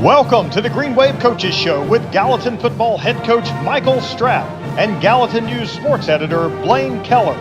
Welcome to the Green Wave Coaches Show with Gallatin football head coach Michael Stroup and Gallatin News sports editor Blaine Kellar.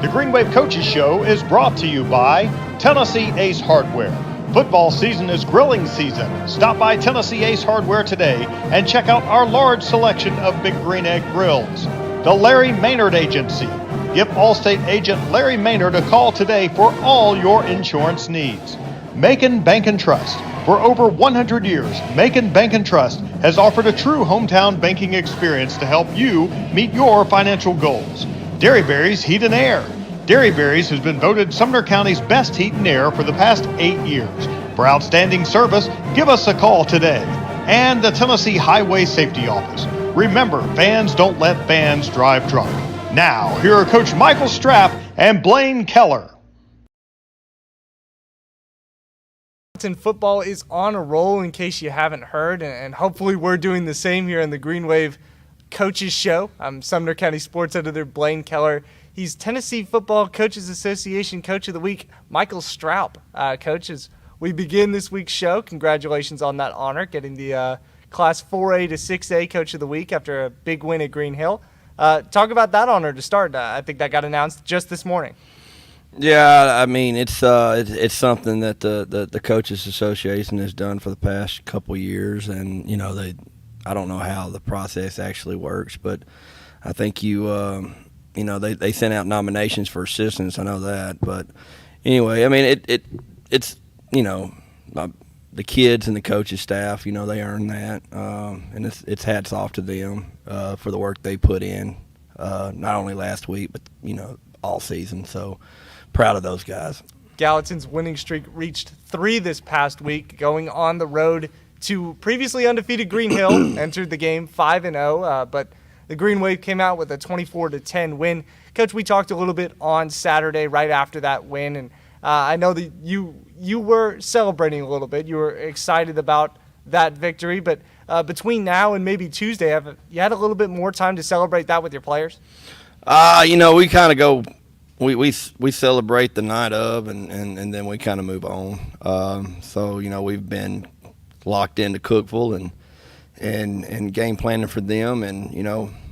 The Green Wave Coaches Show is brought to you by Tennessee Ace Hardware. Football season is grilling season. Stop by Tennessee Ace Hardware today and check out our large selection of Big Green Egg grills. The Larry Maynard Agency. Give Allstate agent Larry Maynard a call today for all your insurance needs. Macon Bank and Trust. For over 100 years, Macon Bank and Trust has offered a true hometown banking experience to help you meet your financial goals. Dairyberry's Heat and Air. Dairyberry's has been voted Sumner County's best heat and air for the past 8 years. For outstanding service, give us a call today. And the Tennessee Highway Safety Office. Remember, fans don't let fans drive drunk. Now, here are Coach Michael Stroup and Blaine Kellar. Football is on a roll, in case you haven't heard, and hopefully we're doing the same here in the Green Wave Coaches Show. I'm Sumner County sports editor Blaine Kellar. He's Tennessee Football Coaches Association Coach of the Week, Michael Stroup. Coach, as we begin this week's show, congratulations on that honor, getting the Class 4A to 6A Coach of the Week after a big win at Green Hill. Talk about that honor to start. I think that got announced just this morning. Yeah, I mean it's something that the Coaches Association has done for the past couple of years, and I don't know how the process actually works, but I think they sent out nominations for assistants. I know that, but anyway, I mean it's the kids and the coaches staff, they earn that, and it's hats off to them for the work they put in, not only last week but all season. So. Proud of those guys. Gallatin's winning streak reached 3 this past week, going on the road to previously undefeated Green Hill. Entered the game 5-0, but the Green Wave came out with a 24-10 win. Coach, we talked a little bit on Saturday right after that win, and I know that you were celebrating a little bit. You were excited about that victory, but between now and maybe Tuesday, have you had a little bit more time to celebrate that with your players? We kind of go. We celebrate the night of, and then we kind of move on. So we've been locked into Cookeville and game planning for them, and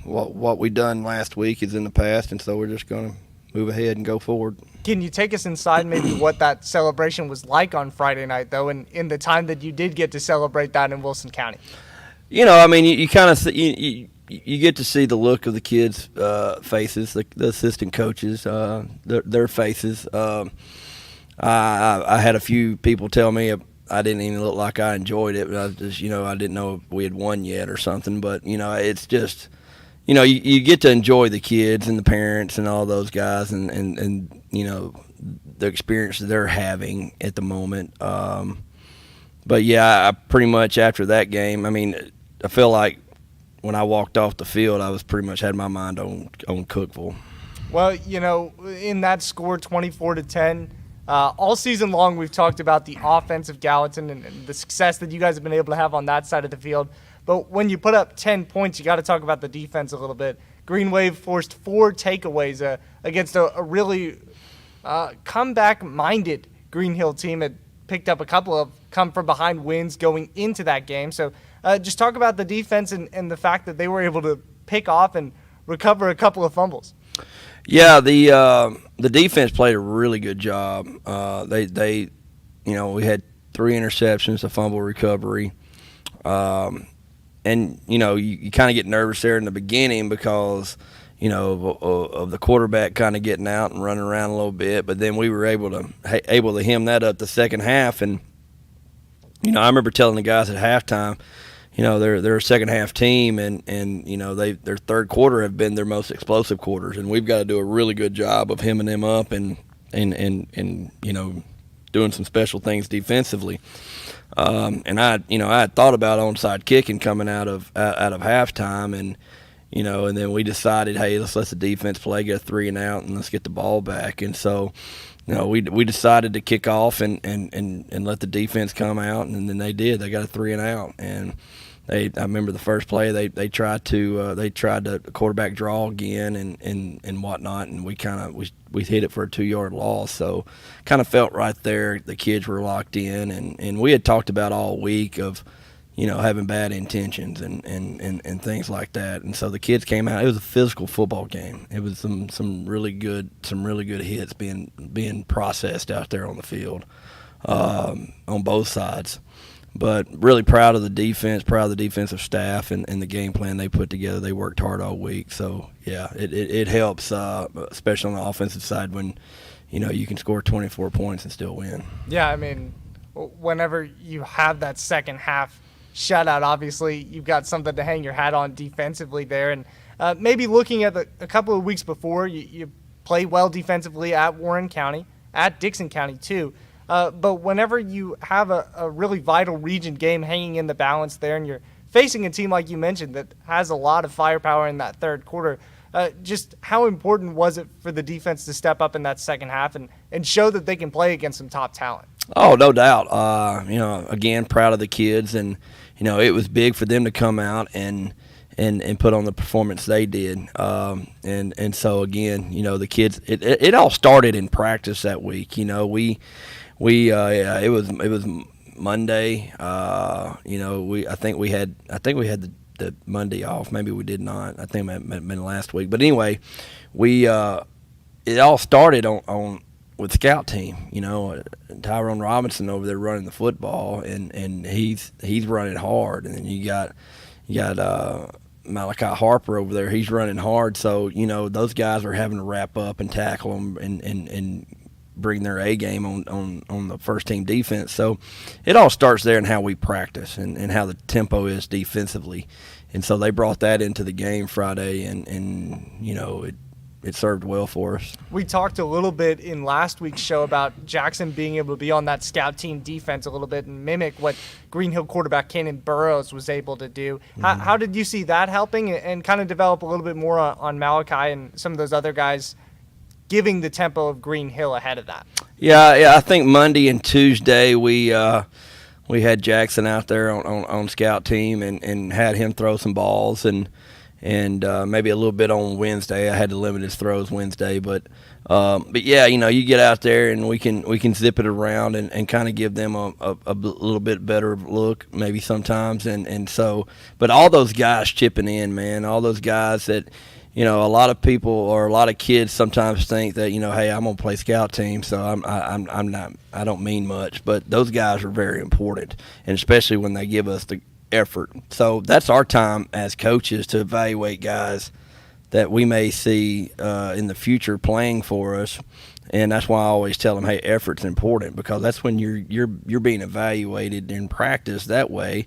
what we done last week is in the past, and so we're just going to move ahead and go forward. Can you take us inside maybe what that celebration was like on Friday night, though, and in the time that you did get to celebrate that in Wilson County? I mean, you kind of you get to see the look of the kids' faces, the assistant coaches, their faces. I had a few people tell me I didn't even look like I enjoyed it, but I just, I didn't know we had won yet or something. But, it's just, you get to enjoy the kids and the parents and all those guys and the experience they're having at the moment. But, yeah, I pretty much after that game, I mean, I feel like when I walked off the field, I was pretty much had my mind on Cookeville. Well, in that score, 24-10, all season long we've talked about the offense of Gallatin and the success that you guys have been able to have on that side of the field. But when you put up 10 points, you got to talk about the defense a little bit. Green Wave forced 4 takeaways against a really comeback-minded Green Hill team that picked up a couple of come-from-behind wins going into that game. So just talk about the defense and the fact that they were able to pick off and recover a couple of fumbles. Yeah, the defense played a really good job. They we had 3 interceptions, a fumble recovery, and you kind of get nervous there in the beginning because of the quarterback kind of getting out and running around a little bit. But then we were able to hem that up the second half, and I remember telling the guys at halftime. They're a second half team, and their third quarter have been their most explosive quarters, and we've got to do a really good job of hemming them up and doing some special things defensively. And I had thought about onside kicking coming out of halftime, and then we decided, hey, let's let the defense play, get a 3 and out, and let's get the ball back. And so we decided to kick off and let the defense come out, and then they did. They got a 3 and out, and I remember the first play they tried to quarterback draw again and whatnot, and we hit it for a 2-yard loss. So kind of felt right there the kids were locked in, and we had talked about all week of having bad intentions and things like that. And so the kids came out. It was a physical football game. It was some really good hits being processed out there on the field on both sides. But really proud of the defense, proud of the defensive staff and the game plan they put together. They worked hard all week. So, yeah, it helps, especially on the offensive side when, you can score 24 points and still win. Yeah, I mean, whenever you have that second half shutout, obviously you've got something to hang your hat on defensively there. And maybe looking at a couple of weeks before, you play well defensively at Warren County, at Dixon County too. But whenever you have a really vital region game hanging in the balance there and you're facing a team like you mentioned that has a lot of firepower in that third quarter, just how important was it for the defense to step up in that second half and show that they can play against some top talent? Oh, no doubt. Again, proud of the kids. And, it was big for them to come out and put on the performance they did. And so, again, the kids, it all started in practice that week. It was Monday. I think we had the Monday off. Maybe we did not. I think it might have been last week. But anyway, it all started on with scout team. Tyrone Robinson over there running the football, and he's running hard. And then you got Malachi Harper over there. He's running hard. So those guys are having to wrap up and tackle them and bring their A game on the first team defense. So it all starts there in how we practice and how the tempo is defensively. And so they brought that into the game Friday, and it served well for us. We talked a little bit in last week's show about Jackson being able to be on that scout team defense a little bit and mimic what Green Hill quarterback Kanan Burrows was able to do. Mm-hmm. How did you see that helping and kind of develop a little bit more on Malachi and some of those other guys giving the tempo of Green Hill ahead of that? Yeah. I think Monday and Tuesday we had Jackson out there on scout team and had him throw some balls and maybe a little bit on Wednesday. I had to limit his throws Wednesday, but yeah, you get out there and we can zip it around and kind of give them a little bit better look maybe sometimes, and so, but all those guys chipping in, man, all those guys that. A lot of people or a lot of kids sometimes think that, hey, I'm gonna play scout team, so I'm not. I don't mean much, but those guys are very important, and especially when they give us the effort. So that's our time as coaches to evaluate guys that we may see in the future playing for us, and that's why I always tell them, hey, effort's important because that's when you're being evaluated in practice that way.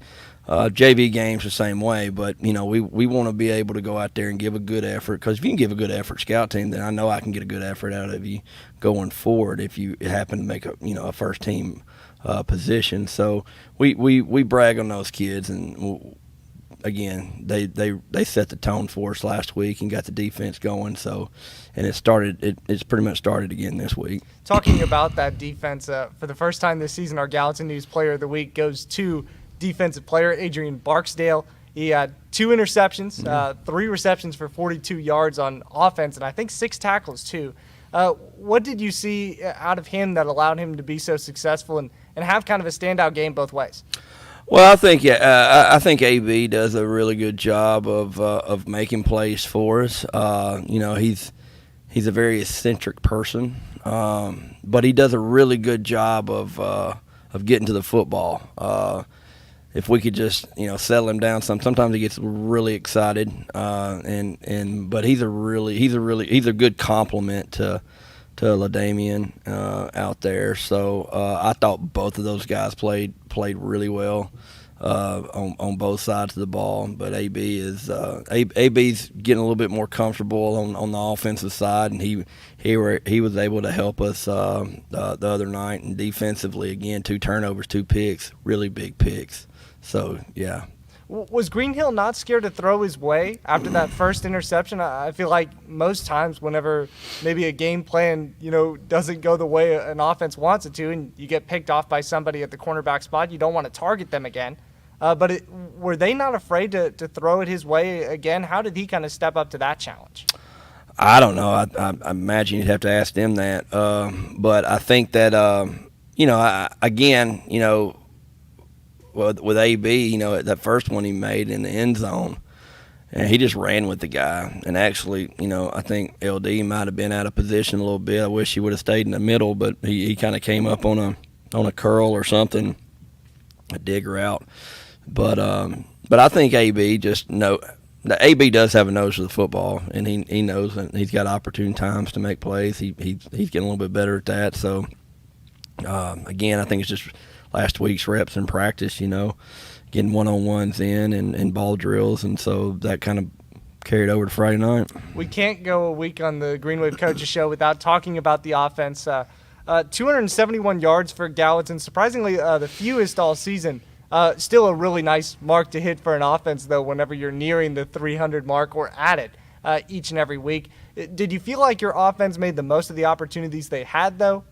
JV games the same way, but we want to be able to go out there and give a good effort, because if you can give a good effort scout team, then I know I can get a good effort out of you going forward if you happen to make a first team position. So we brag on those kids, and again they set the tone for us last week and got the defense going. So, and it's pretty much started again this week. Talking about that defense, for the first time this season, our Gallatin News Player of the Week goes to defensive player Adrian Barksdale. He had 2 interceptions, 3 receptions for 42 yards on offense, and I think 6 tackles too. What did you see out of him that allowed him to be so successful and have kind of a standout game both ways? Well, I think AB does a really good job of making plays for us. He's a very eccentric person, but he does a really good job of getting to the football. If we could just settle him down sometimes he gets really excited, but he's a good complement to LaDamian out there. So I thought both of those guys played really well on both sides of the ball. But AB's getting a little bit more comfortable on the offensive side, and he was able to help us the other night. And defensively, again, 2 turnovers, 2 picks, really big picks. So, yeah. Was Green Hill not scared to throw his way after that first interception? I feel like most times whenever maybe a game plan, doesn't go the way an offense wants it to and you get picked off by somebody at the cornerback spot, you don't want to target them again. But were they not afraid to throw it his way again? How did he kind of step up to that challenge? I don't know. I imagine you'd have to ask them that. But I think that, with AB, you know, that first one he made in the end zone, and he just ran with the guy. And actually, you know, I think LD might have been out of position a little bit. I wish he would have stayed in the middle, but he kind of came up on a curl or something, a dig route. But I think AB the AB does have a nose for the football, and he knows that he's got opportune times to make plays. He's getting a little bit better at that. So again, I think it's just last week's reps in practice, you know, getting one-on-ones in and ball drills, and so that kind of carried over to Friday night. We can't go a week on the Green Wave Coaches Show without talking about the offense. 271 yards for Gallatin, surprisingly the fewest all season. Still a really nice mark to hit for an offense, though, whenever you're nearing the 300 mark or at it each and every week. Did you feel like your offense made the most of the opportunities they had, though,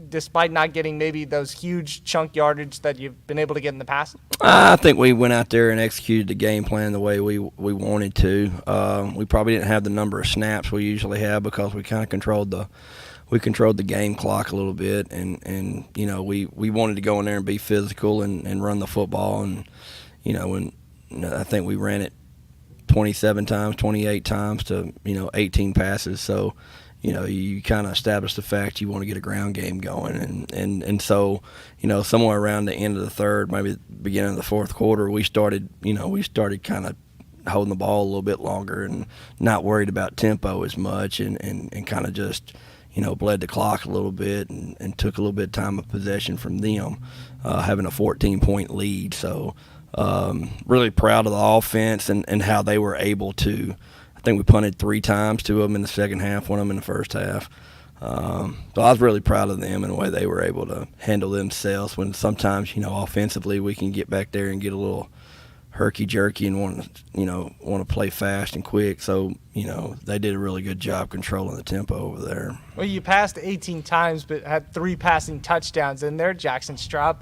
despite not getting maybe those huge chunk yardage that you've been able to get in the past? I think we went out there and executed the game plan the way we wanted to. We probably didn't have the number of snaps we usually have because we kind of controlled the game clock a little bit, and you know, we wanted to go in there and be physical and run the football, and you know, I think we ran it 27 times, 28 times to, you know, 18 passes. So, you know, you kind of establish the fact you want to get a ground game going, and so, you know, somewhere around the end of the third, maybe the beginning of the fourth quarter, we started kind of holding the ball a little bit longer and not worried about tempo as much, and kind of just, you know, bled the clock a little bit and took a little bit of time of possession from them, having a 14-point lead. So really proud of the offense and how they were able to. I think we punted 3 times, 2 of them in the second half, 1 of them in the first half. So I was really proud of them and the way they were able to handle themselves when sometimes, you know, offensively we can get back there and get a little herky-jerky and want to play fast and quick. So, you know, they did a really good job controlling the tempo over there. Well, you passed 18 times but had 3 passing touchdowns in there. Jackson Stroup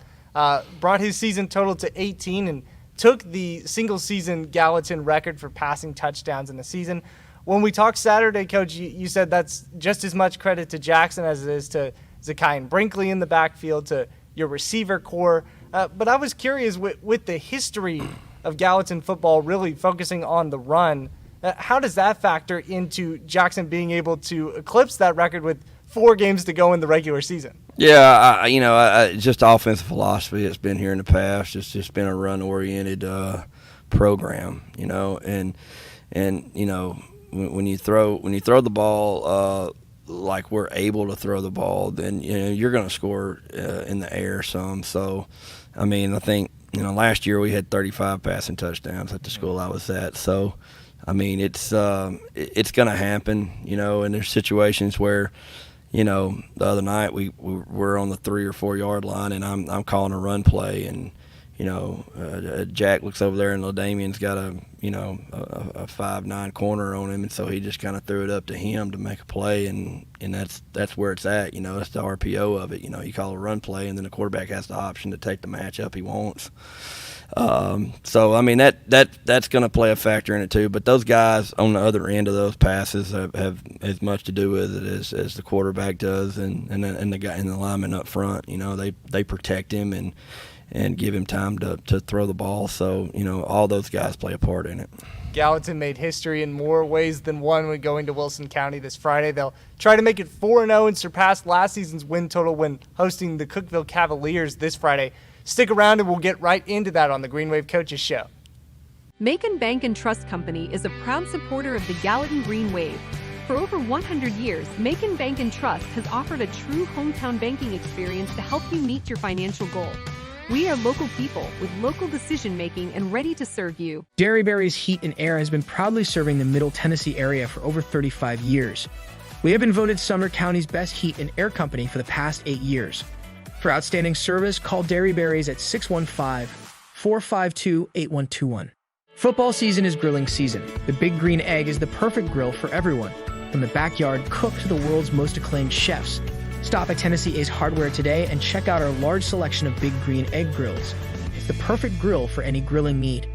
brought his season total to 18 and took the single-season Gallatin record for passing touchdowns in the season. When we talked Saturday, Coach, you said that's just as much credit to Jackson as it is to Zakai and Brinkley in the backfield, to your receiver core. But I was curious, with the history of Gallatin football really focusing on the run, how does that factor into Jackson being able to eclipse that record with 4 games to go in the regular season? Yeah, just offensive philosophy that's been here in the past. It's just been a run-oriented program, you know, and you know, when you throw the ball like we're able to throw the ball, then, you know, you're going to score in the air some. So, I mean, I think, you know, last year we had 35 passing touchdowns at the school I was at. So, I mean, it's going to happen, you know, and there's situations where, you know, the other night we were on the 3 or 4 yard line, and I'm calling a run play, and, you know, Jack looks over there and LaDamian's got a 5'9" corner on him, and so he just kind of threw it up to him to make a play, and that's where it's at. You know, that's the RPO of it. You know, you call a run play, and then the quarterback has the option to take the matchup he wants. So I mean that's going to play a factor in it too. But those guys on the other end of those passes have as much to do with it as the quarterback does, and the guy in the lineman up front. You know, they protect him and give him time to throw the ball. So, you know, all those guys play a part in it. Gallatin made history in more ways than one when going to Wilson County this Friday. They'll try to make it 4-0 and surpass last season's win total when hosting the Cookeville Cavaliers this Friday. Stick around and we'll get right into that on the Green Wave Coaches Show. Macon Bank and Trust Company is a proud supporter of the Gallatin Green Wave. For over 100 years, Macon Bank and Trust has offered a true hometown banking experience to help you meet your financial goal. We are local people with local decision-making and ready to serve you. Derryberry's Heat and Air has been proudly serving the Middle Tennessee area for over 35 years. We have been voted Sumner County's best heat and air company for the past 8 years. For outstanding service, call Derryberry's at 615-452-8121. Football season is grilling season. The Big Green Egg is the perfect grill for everyone, from the backyard cook to the world's most acclaimed chefs. Stop at Tennessee Ace Hardware today and check out our large selection of Big Green Egg grills. It's the perfect grill for any grilling need.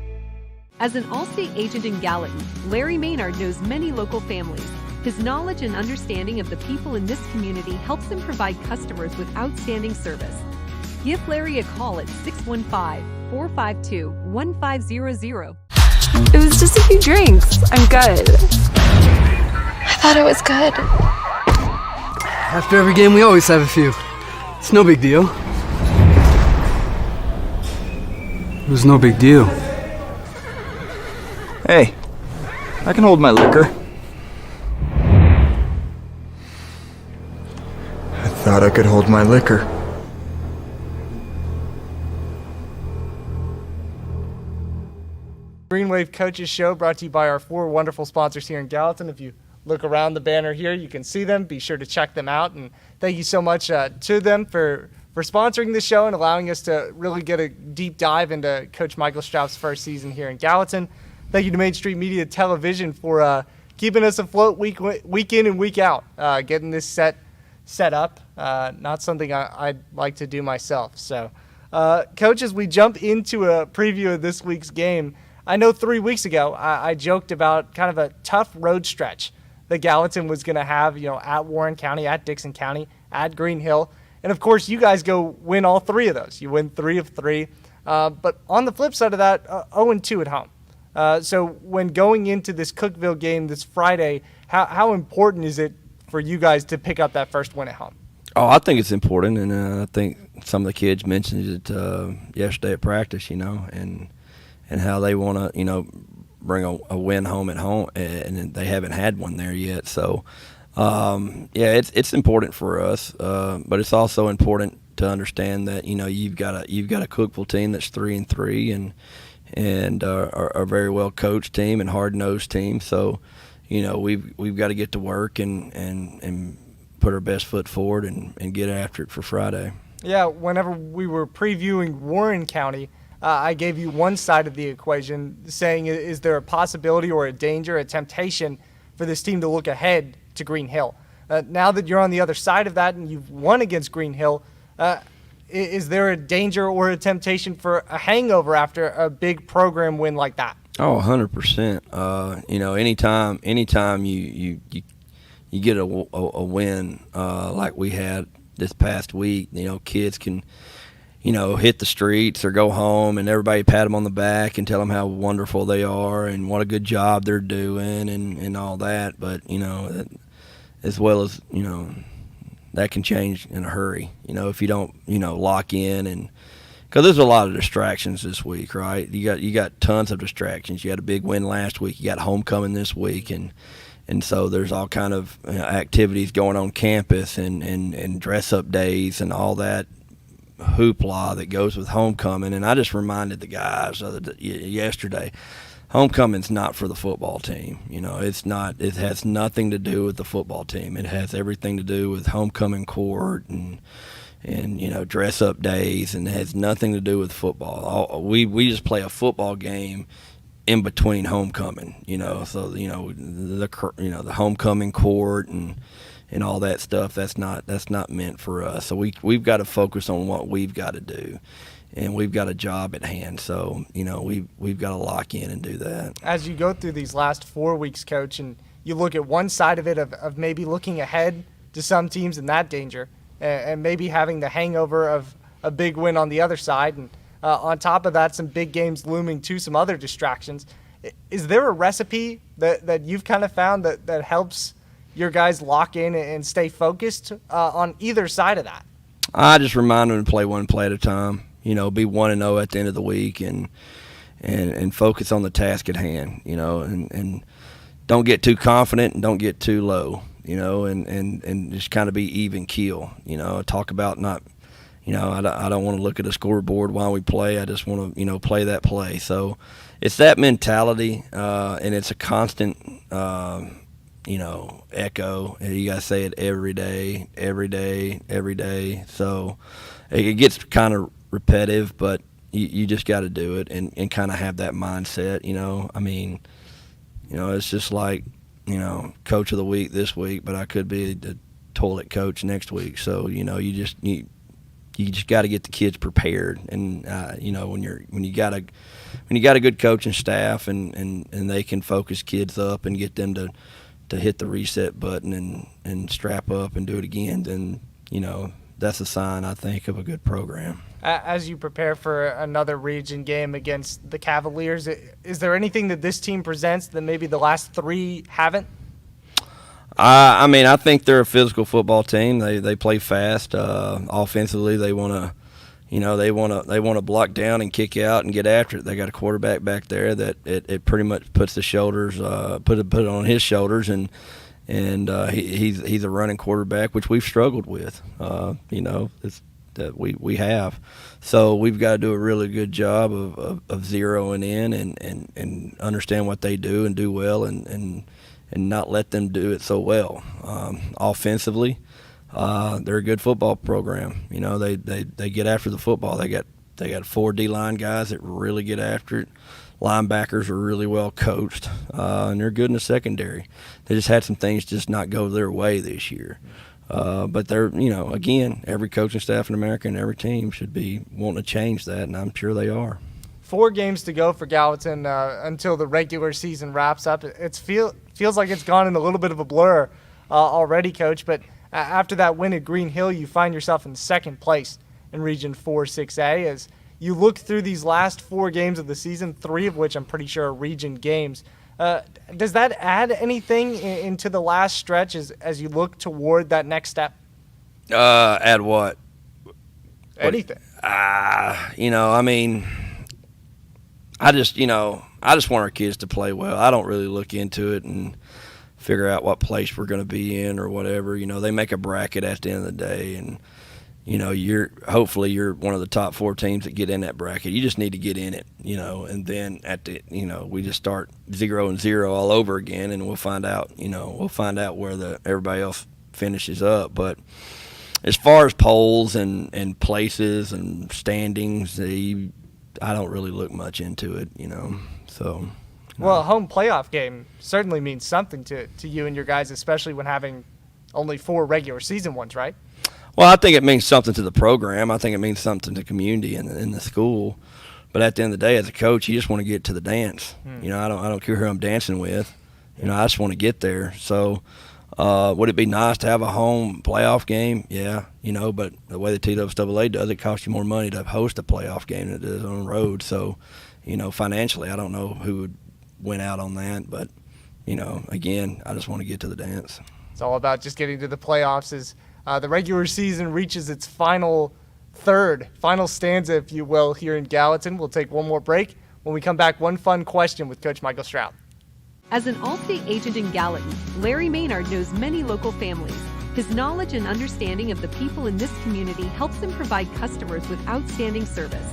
As an Allstate agent in Gallatin, Larry Maynard knows many local families. His knowledge and understanding of the people in this community helps him provide customers with outstanding service. Give Larry a call at 615-452-1500. It was just a few drinks. I'm good. I thought it was good. After every game, we always have a few. It's no big deal. It was no big deal. Hey, I can hold my liquor. I thought I could hold my liquor. Green Wave Coaches Show brought to you by our 4 wonderful sponsors here in Gallatin. If you look around the banner here, you can see them. Be sure to check them out. And thank you so much to them for sponsoring this show and allowing us to really get a deep dive into Coach Michael Straup's first season here in Gallatin. Thank you to Main Street Media Television for keeping us afloat week in and week out, getting this set up. Not something I'd like to do myself. So, Coach, as we jump into a preview of this week's game, I know 3 weeks ago I joked about kind of a tough road stretch that Gallatin was going to have, at Warren County, at Dixon County, at Green Hill. And, of course, you guys go win all 3 of those. You win 3 of 3. But on the flip side of that, 0-2 at home. So when going into this Cookeville game this Friday, how important is it for you guys to pick up that first win at home? Oh, I think it's important, and I think some of the kids mentioned it yesterday at practice, and how they want to, bring a win home at home, and they haven't had one there yet. So, it's important for us, but it's also important to understand that you've got a Cookeville team that's 3-3 and are a very well coached team and hard nosed team. So, we've got to get to work and put our best foot forward and get after it for Friday. Yeah, whenever we were previewing Warren County, I gave you one side of the equation, saying is there a possibility or a danger, a temptation for this team to look ahead to Green Hill? Now that you're on the other side of that and you've won against Green Hill, is there a danger or a temptation for a hangover after a big program win like that? Oh, 100%. Anytime you get a win like we had this past week, kids can hit the streets or go home and everybody pat them on the back and tell them how wonderful they are and what a good job they're doing and all that. But, as well as, that can change in a hurry, if you don't, lock in. And because there's a lot of distractions this week, right? You got tons of distractions. You had a big win last week. You got homecoming this week. And so there's all kind of activities going on campus and dress-up days and all that hoopla that goes with homecoming. And I just reminded the guys yesterday, homecoming's not for the football team. It's not. It has nothing to do with the football team. It has everything to do with homecoming court and dress up days, and it has nothing to do with football. We just play a football game in between homecoming. So the homecoming court and all that stuff, that's not meant for us. So we've got to focus on what we've got to do, and we've got a job at hand. So we've got to lock in and do that. As you go through these last 4 weeks, Coach, and you look at one side of it of maybe looking ahead to some teams in that danger, and maybe having the hangover of a big win on the other side, and on top of that, some big games looming too, some other distractions. Is there a recipe that you've kind of found that helps your guys lock in and stay focused on either side of that? I just remind them to play one play at a time. Be 1-0 at the end of the week, and focus on the task at hand. And don't get too confident and don't get too low. And just kind of be even keel. Talk about not. I don't want to look at a scoreboard while we play. I just want to play that play. So it's that mentality, and it's a constant. Echo. You got to say it every day. So it gets kind of repetitive, but you just got to do it and kind of have that mindset. It's just like, coach of the week this week, but I could be the toilet coach next week. So, you just got to get the kids prepared. And, when you got a good coaching staff and they can focus kids up and get them to hit the reset button and strap up and do it again, then that's a sign, I think, of a good program. As you prepare for another region game against the Cavaliers, is there anything that this team presents that maybe the last three haven't? I mean, I think they're a physical football team. They play fast. Offensively, they want to, they want to block down and kick out and get after it. They got a quarterback back there that it pretty much puts the shoulders, put it on his shoulders, and he's a running quarterback, which we've struggled with. It's that we have. So we've got to do a really good job of zeroing in and understand what they do and do well and not let them do it so well. Offensively, they're a good football program. They get after the football. They got 4 D-line guys that really get after it. Linebackers are really well coached, and they're good in the secondary. They just had some things just not go their way this year. But they're, again, every coaching staff in America and every team should be wanting to change that, and I'm sure they are. 4 games to go for Gallatin until the regular season wraps up. It feels like it's gone in a little bit of a blur already, Coach. But after that win at Green Hill, you find yourself in second place in Region 4-6A. As you look through these last 4 games of the season, 3 of which I'm pretty sure are region games. Does that add anything into the last stretch as you look toward that next step? Add what? Anything. I mean, I just want our kids to play well. I don't really look into it and figure out what place we're going to be in or whatever. They make a bracket at the end of the day, and hopefully you're one of the top 4 teams that get in that bracket. You just need to get in it, and then we just start 0-0 all over again, and we'll find out where everybody else finishes up. But as far as polls and places and standings, I don't really look much into it, so. Well, a home playoff game certainly means something to you and your guys, especially when having only 4 regular season ones, right? Well, I think it means something to the program. I think it means something to the community and in the school. But at the end of the day, as a coach, you just want to get to the dance. I don't care who I'm dancing with. I just want to get there. So would it be nice to have a home playoff game? Yeah, but the way the TWAA does it, costs you more money to host a playoff game than it does on the road. So, financially, I don't know who would win out on that. But, again, I just want to get to the dance. It's all about just getting to the playoffs as the regular season reaches its final stanza, if you will, here in Gallatin. We'll take one more break. When we come back, one fun question with Coach Michael Stroup. As an Allstate agent in Gallatin, Larry Maynard knows many local families. His knowledge and understanding of the people in this community helps him provide customers with outstanding service.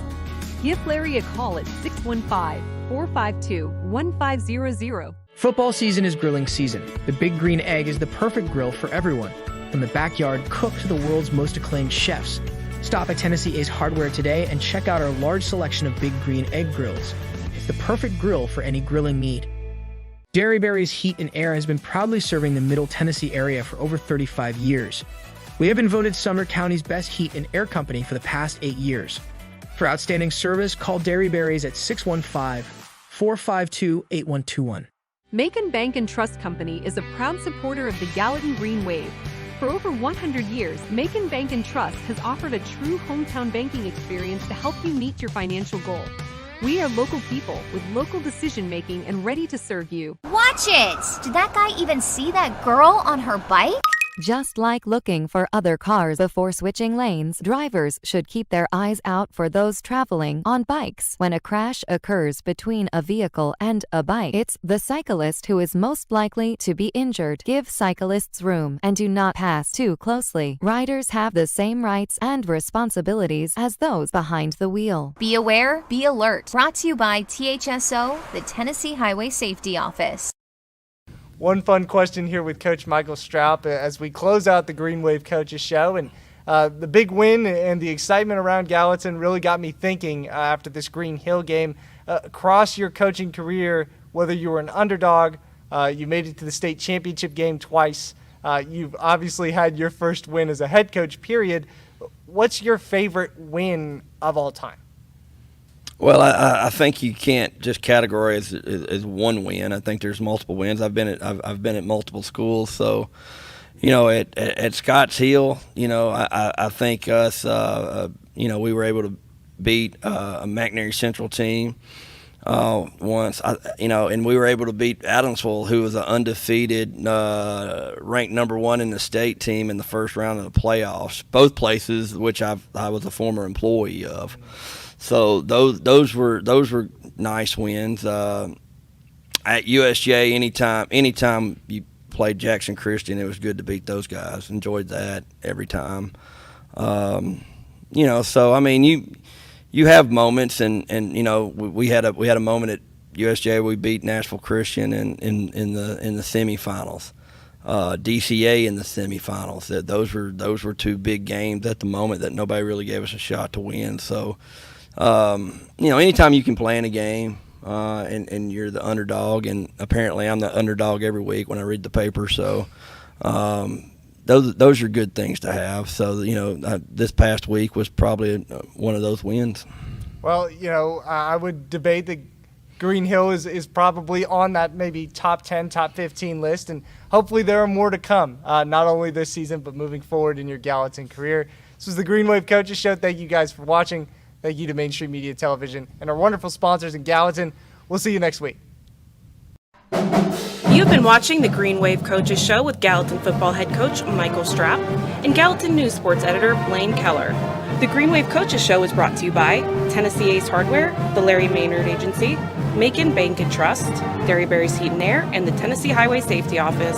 Give Larry a call at 615-452-1500. Football season is grilling season. The Big Green Egg is the perfect grill for everyone. From the backyard cook to the world's most acclaimed chefs. Stop at Tennessee Ace Hardware today and check out our large selection of Big Green Egg grills. It's the perfect grill for any grilling need. Dairy Berry's Heat and Air has been proudly serving the Middle Tennessee area for over 35 years. We have been voted Sumner County's best heat and air company for the past 8 years. For outstanding service, call Dairy Berry's at 615-452-8121. Macon Bank and Trust Company is a proud supporter of the Gallatin Green Wave. For over 100 years, Macon Bank and Trust has offered a true hometown banking experience to help you meet your financial goal. We are local people with local decision-making and ready to serve you. Watch it! Did that guy even see that girl on her bike? Just like looking for other cars before switching lanes, drivers should keep their eyes out for those traveling on bikes. When a crash occurs between a vehicle and a bike, it's the cyclist who is most likely to be injured. Give cyclists room and do not pass too closely. Riders have the same rights and responsibilities as those behind the wheel. Be aware, be alert. Brought to you by THSO, the Tennessee Highway Safety Office. One fun question here with Coach Michael Stroup as we close out the Green Wave Coaches Show. And the big win and the excitement around Gallatin really got me thinking after this Green Hill game. Across your coaching career, whether you were an underdog, you made it to the state championship game twice, you've obviously had your first win as a head coach, period. What's your favorite win of all time? Well, I think you can't just categorize it as one win. I think there's multiple wins. I've been at multiple schools, so at Scotts Hill, I think us, we were able to beat a McNary Central team once, and we were able to beat Adamsville, who was an undefeated, ranked number 1 in the state team in the first round of the playoffs. Both places which I was a former employee of. So those were nice wins. At USJ, anytime you played Jackson Christian, it was good to beat those guys. Enjoyed that every time. So I mean, you have moments, and we had a moment at USJ. We beat Nashville Christian in the semifinals. DCA in the semifinals. Those were 2 big games at the moment that nobody really gave us a shot to win. So anytime you can play in a game. And you're the underdog, and apparently I'm the underdog every week when I read the paper. So those are good things to have. So this past week was probably one of those wins. Well, I would debate that Green Hill is probably on that maybe top 10, top 15 list, and hopefully there are more to come, not only this season but moving forward in your Gallatin career. This was the Green Wave Coaches Show. Thank you guys for watching. Thank you to Mainstream Media Television and our wonderful sponsors in Gallatin. We'll see you next week. You've been watching the Green Wave Coaches Show with Gallatin football head coach Michael Stroup and Gallatin News sports editor Blaine Kellar. The Green Wave Coaches Show is brought to you by Tennessee Ace Hardware, the Larry Maynard Agency, Macon Bank and Trust, Derryberry's Heat and Air, and the Tennessee Highway Safety Office.